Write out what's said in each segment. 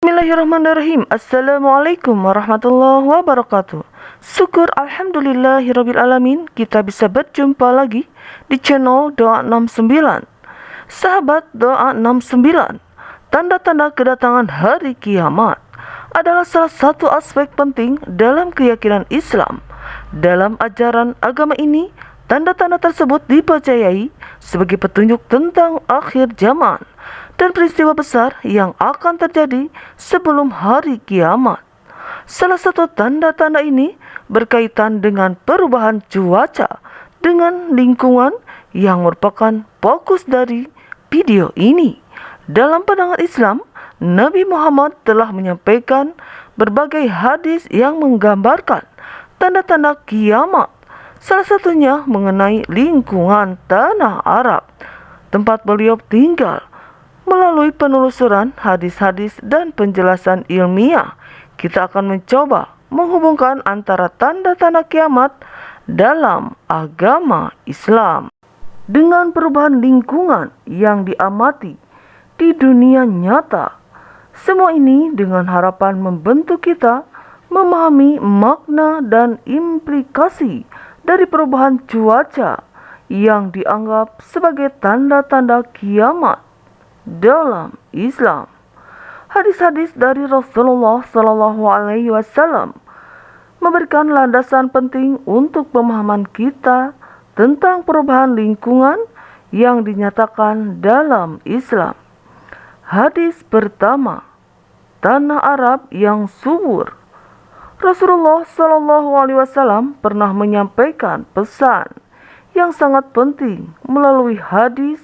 Bismillahirrahmanirrahim. Assalamualaikum warahmatullahi wabarakatuh. Syukur alhamdulillahirrabbilalamin, kita bisa berjumpa lagi di channel Doa 69. Sahabat Doa 69, tanda-tanda kedatangan hari kiamat adalah salah satu aspek penting dalam keyakinan Islam. Dalam ajaran agama ini, tanda-tanda tersebut dipercayai sebagai petunjuk tentang akhir zaman dan peristiwa besar yang akan terjadi sebelum hari kiamat. Salah satu tanda-tanda ini berkaitan dengan perubahan cuaca dengan lingkungan yang merupakan fokus dari video ini. Dalam pandangan Islam, Nabi Muhammad telah menyampaikan berbagai hadis yang menggambarkan tanda-tanda kiamat. Salah satunya mengenai lingkungan tanah Arab, tempat beliau tinggal. Melalui penelusuran hadis-hadis dan penjelasan ilmiah, kita akan mencoba menghubungkan antara tanda-tanda kiamat dalam agama Islam dengan perubahan lingkungan yang diamati di dunia nyata. Semua ini dengan harapan membentuk kita memahami makna dan implikasi dari perubahan cuaca yang dianggap sebagai tanda-tanda kiamat dalam Islam. Hadis-hadis dari Rasulullah SAW memberikan landasan penting untuk pemahaman kita tentang perubahan lingkungan yang dinyatakan dalam Islam. Hadis pertama, tanah Arab yang subur. Rasulullah SAW pernah menyampaikan pesan yang sangat penting melalui hadis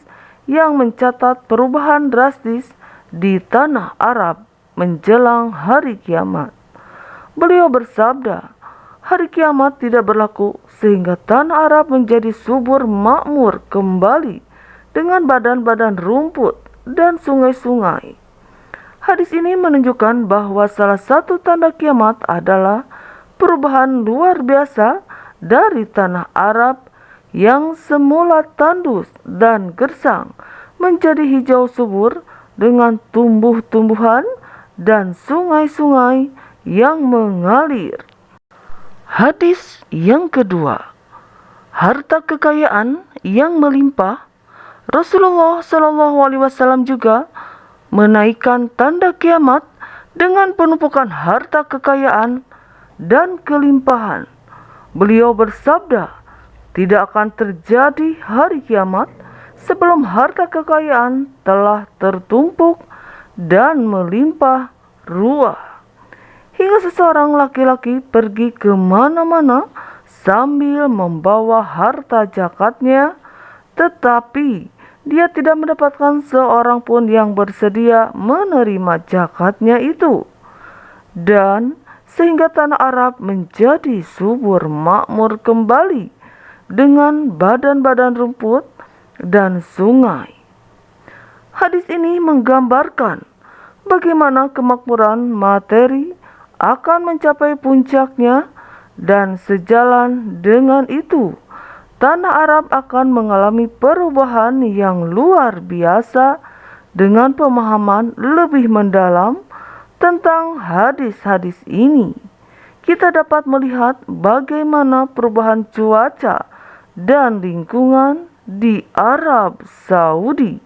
yang mencatat perubahan drastis di tanah Arab menjelang hari kiamat. Beliau bersabda, hari kiamat tidak berlaku sehingga tanah Arab menjadi subur makmur kembali dengan badan-badan rumput dan sungai-sungai. Hadis ini menunjukkan bahwa salah satu tanda kiamat adalah perubahan luar biasa dari tanah Arab yang semula tandus dan gersang menjadi hijau subur dengan tumbuh-tumbuhan dan sungai-sungai yang mengalir. Hadis yang kedua, harta kekayaan yang melimpah. Rasulullah SAW juga menaikkan tanda kiamat dengan penumpukan harta kekayaan dan kelimpahan. Beliau bersabda, tidak akan terjadi hari kiamat sebelum harta kekayaan telah tertumpuk dan melimpah ruah, hingga seseorang laki-laki pergi kemana-mana sambil membawa harta zakatnya, tetapi dia tidak mendapatkan seorang pun yang bersedia menerima zakatnya itu. Dan sehingga tanah Arab menjadi subur makmur kembali dengan badan-badan rumput dan sungai. Hadis ini menggambarkan bagaimana kemakmuran materi akan mencapai puncaknya, dan sejalan dengan itu tanah Arab akan mengalami perubahan yang luar biasa. Dengan pemahaman lebih mendalam tentang hadis-hadis ini, kita dapat melihat bagaimana perubahan cuaca dan lingkungan di Arab Saudi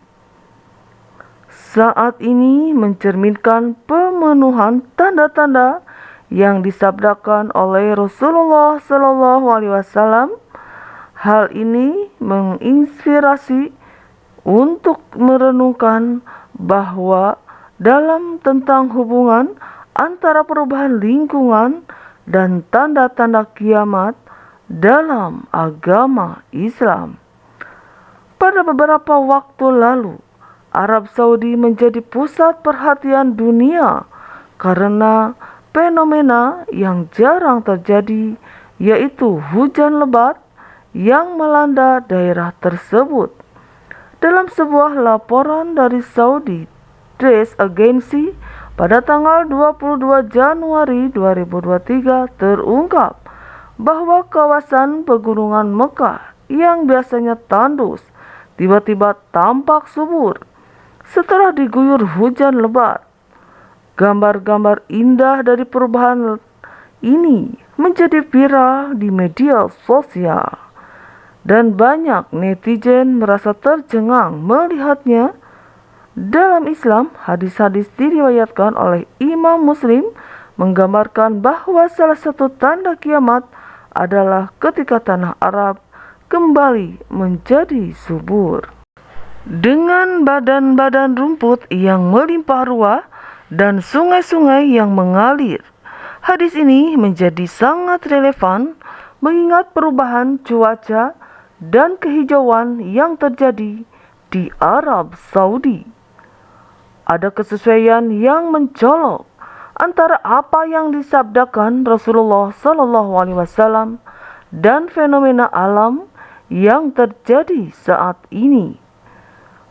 saat ini mencerminkan pemenuhan tanda-tanda yang disabdakan oleh Rasulullah SAW. Hal ini menginspirasi untuk merenungkan bahwa dalam tentang hubungan antara perubahan lingkungan dan tanda-tanda kiamat dalam agama Islam. Pada beberapa waktu lalu, Arab Saudi menjadi pusat perhatian dunia karena fenomena yang jarang terjadi, yaitu hujan lebat yang melanda daerah tersebut. Dalam sebuah laporan dari Saudi Press Agency pada tanggal 22 Januari 2023 terungkap bahwa kawasan pegunungan Mekah yang biasanya tandus tiba-tiba tampak subur setelah diguyur hujan lebat. Gambar-gambar indah dari perubahan ini menjadi viral di media sosial, dan banyak netizen merasa tercengang melihatnya. Dalam Islam, hadis-hadis diriwayatkan oleh Imam Muslim menggambarkan bahwa salah satu tanda kiamat adalah ketika tanah Arab kembali menjadi subur, dengan badan-badan rumput yang melimpah ruah dan sungai-sungai yang mengalir. Hadis ini menjadi sangat relevan mengingat perubahan cuaca dan kehijauan yang terjadi di Arab Saudi. Ada kesesuaian yang mencolok antara apa yang disabdakan Rasulullah SAW dan fenomena alam yang terjadi saat ini.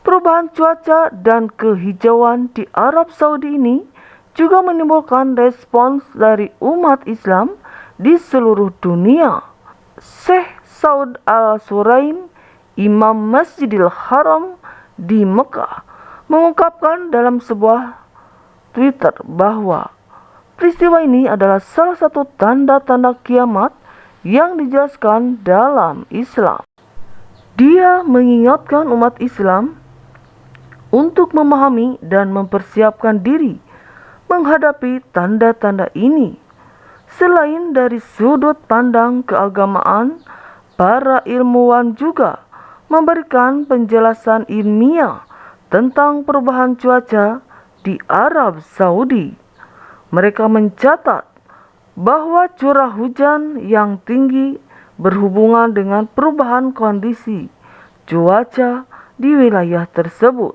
Perubahan cuaca dan kehijauan di Arab Saudi ini juga menimbulkan respons dari umat Islam di seluruh dunia. Syekh Saud Al-Suraim, Imam Masjidil Haram di Mekah, mengungkapkan dalam sebuah Twitter bahwa peristiwa ini adalah salah satu tanda-tanda kiamat yang dijelaskan dalam Islam. Dia mengingatkan umat Islam untuk memahami dan mempersiapkan diri menghadapi tanda-tanda ini. Selain dari sudut pandang keagamaan, para ilmuwan juga memberikan penjelasan ilmiah tentang perubahan cuaca di Arab Saudi. Mereka mencatat bahwa curah hujan yang tinggi berhubungan dengan perubahan kondisi cuaca di wilayah tersebut.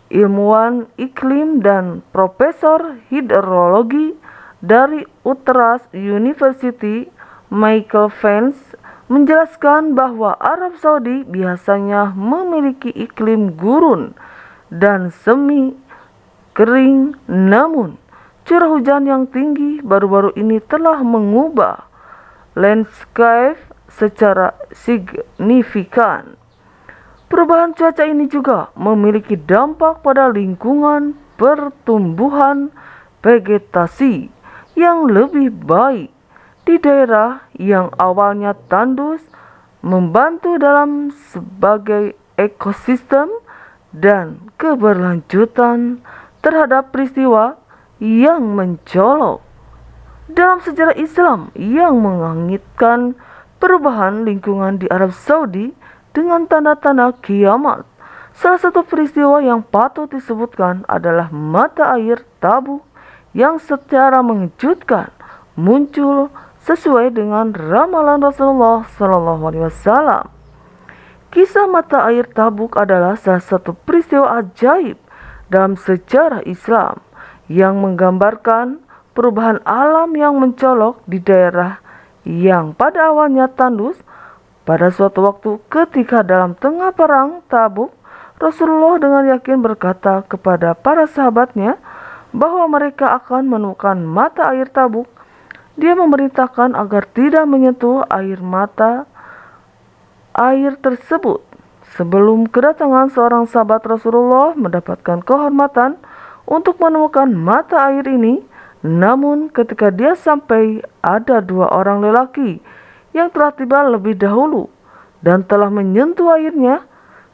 Ilmuwan iklim dan profesor hidrologi dari Utrecht University, Michael Vance, menjelaskan bahwa Arab Saudi biasanya memiliki iklim gurun dan semi kering, namun curah hujan yang tinggi baru-baru ini telah mengubah landscape secara signifikan. Perubahan cuaca ini juga memiliki dampak pada lingkungan pertumbuhan vegetasi yang lebih baik di daerah yang awalnya tandus, membantu dalam sebagai ekosistem dan keberlanjutan terhadap peristiwa yang mencolok dalam sejarah Islam yang mengaitkan perubahan lingkungan di Arab Saudi dengan tanda-tanda kiamat. Salah satu peristiwa yang patut disebutkan adalah mata air Tabuk yang secara mengejutkan muncul sesuai dengan ramalan Rasulullah SAW. Kisah mata air Tabuk adalah salah satu peristiwa ajaib dalam sejarah Islam yang menggambarkan perubahan alam yang mencolok di daerah yang pada awalnya tandus. Pada suatu waktu ketika dalam tengah perang Tabuk, Rasulullah dengan yakin berkata kepada para sahabatnya bahwa mereka akan menemukan mata air Tabuk. Dia memerintahkan agar tidak menyentuh air mata air tersebut. Sebelum kedatangan seorang sahabat Rasulullah mendapatkan kehormatan untuk menemukan mata air ini, namun ketika dia sampai ada dua orang lelaki yang telah tiba lebih dahulu dan telah menyentuh airnya.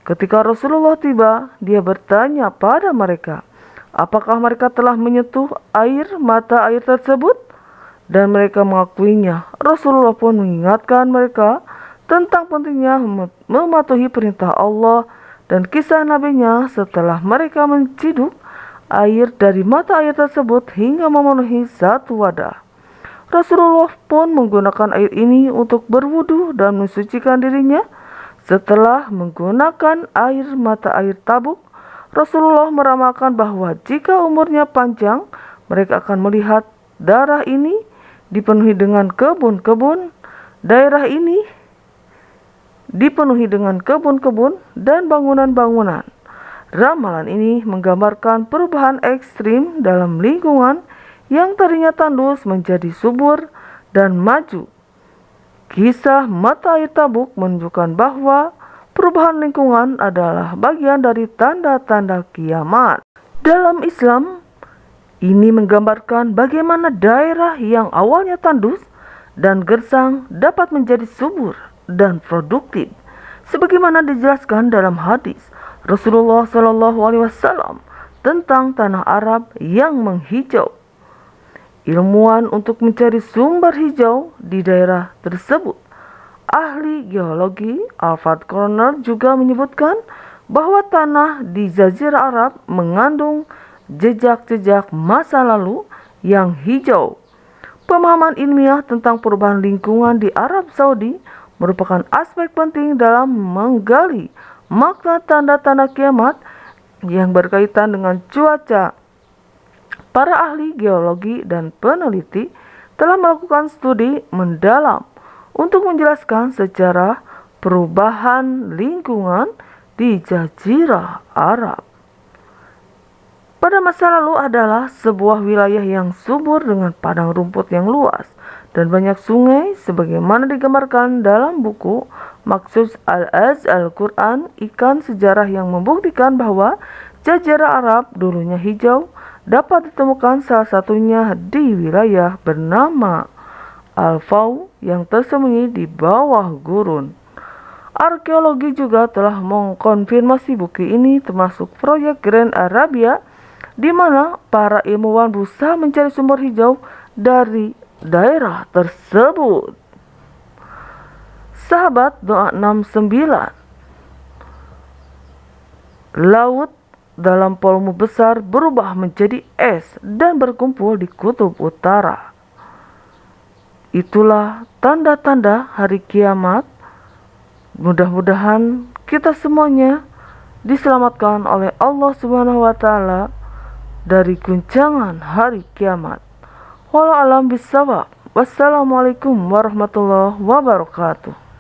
Ketika Rasulullah tiba, dia bertanya pada mereka, apakah mereka telah menyentuh air mata air tersebut? Dan mereka mengakuinya. Rasulullah pun mengingatkan mereka tentang pentingnya mematuhi perintah Allah dan kisah nabinya setelah mereka menciduk air dari mata air tersebut hingga memenuhi satu wadah. Rasulullah pun menggunakan air ini untuk berwudu dan mensucikan dirinya. Setelah menggunakan air mata air Tabuk, Rasulullah meramalkan bahwa jika umurnya panjang, mereka akan melihat daerah ini dipenuhi dengan kebun-kebun. Daerah ini dipenuhi dengan kebun-kebun dan bangunan-bangunan. Ramalan ini menggambarkan perubahan ekstrim dalam lingkungan yang tadinya tandus menjadi subur dan maju. Kisah mata air Tabuk menunjukkan bahwa perubahan lingkungan adalah bagian dari tanda-tanda kiamat. Dalam Islam, Ini menggambarkan bagaimana daerah yang awalnya tandus dan gersang dapat menjadi subur dan produktif, sebagaimana dijelaskan dalam hadis Rasulullah SAW tentang tanah Arab yang menghijau. Ilmuwan untuk mencari sumber hijau di daerah tersebut. Ahli geologi Alfred Corner juga menyebutkan bahwa tanah di Jazirah Arab mengandung jejak-jejak masa lalu yang hijau. Pemahaman ilmiah tentang perubahan lingkungan di Arab Saudi merupakan aspek penting dalam menggali makna tanda-tanda kiamat yang berkaitan dengan cuaca. Para ahli geologi dan peneliti telah melakukan studi mendalam untuk menjelaskan sejarah perubahan lingkungan di Jazirah Arab. Pada masa lalu adalah sebuah wilayah yang subur dengan padang rumput yang luas dan banyak sungai sebagaimana digambarkan dalam buku Maqsus al-Az Al-Quran, ikan sejarah yang membuktikan bahwa Jazirah Arab dulunya hijau dapat ditemukan salah satunya di wilayah bernama Al-Faw yang tersembunyi di bawah gurun. Arkeologi juga telah mengkonfirmasi bukti ini termasuk proyek Grand Arabia di mana para ilmuwan berusaha mencari sumber hijau dari daerah tersebut. Sahabat doa 69. Laut dalam volume besar berubah menjadi es dan berkumpul di kutub utara. Itulah tanda-tanda hari kiamat. Mudah-mudahan kita semuanya diselamatkan oleh Allah Subhanahu wa taala dari guncangan hari kiamat. Wallahu a'lam bishawab. Wassalamualaikum warahmatullahi wabarakatuh.